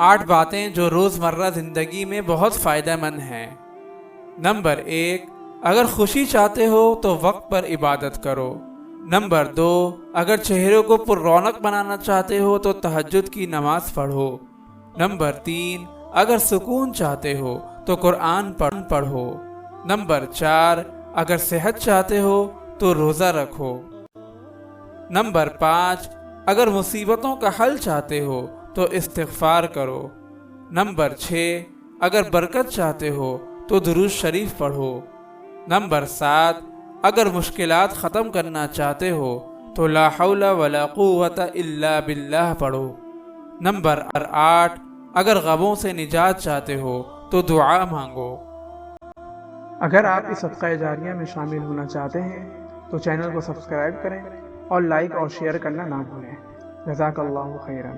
8 باتیں جو روزمرہ زندگی میں بہت فائدہ مند ہیں۔ نمبر 1، اگر خوشی چاہتے ہو تو وقت پر عبادت کرو۔ نمبر 2، اگر چہرے کو پر رونق بنانا چاہتے ہو تو تہجد کی نماز پڑھو۔ نمبر 3، اگر سکون چاہتے ہو تو قرآن پڑھو۔ نمبر 4، اگر صحت چاہتے ہو تو روزہ رکھو۔ نمبر 5، اگر مصیبتوں کا حل چاہتے ہو تو استغفار کرو۔ نمبر 6، اگر برکت چاہتے ہو تو درود شریف پڑھو۔ نمبر 7، اگر مشکلات ختم کرنا چاہتے ہو تو لا حول ولا قوت الا باللہ پڑھو۔ نمبر 8، اگر غموں سے نجات چاہتے ہو تو دعا مانگو۔ اگر آپ اس صدقہ جاریہ میں شامل ہونا چاہتے ہیں تو چینل کو سبسکرائب کریں اور لائک اور شیئر کرنا نہ بھولیں۔ جزاک اللہ خیرا۔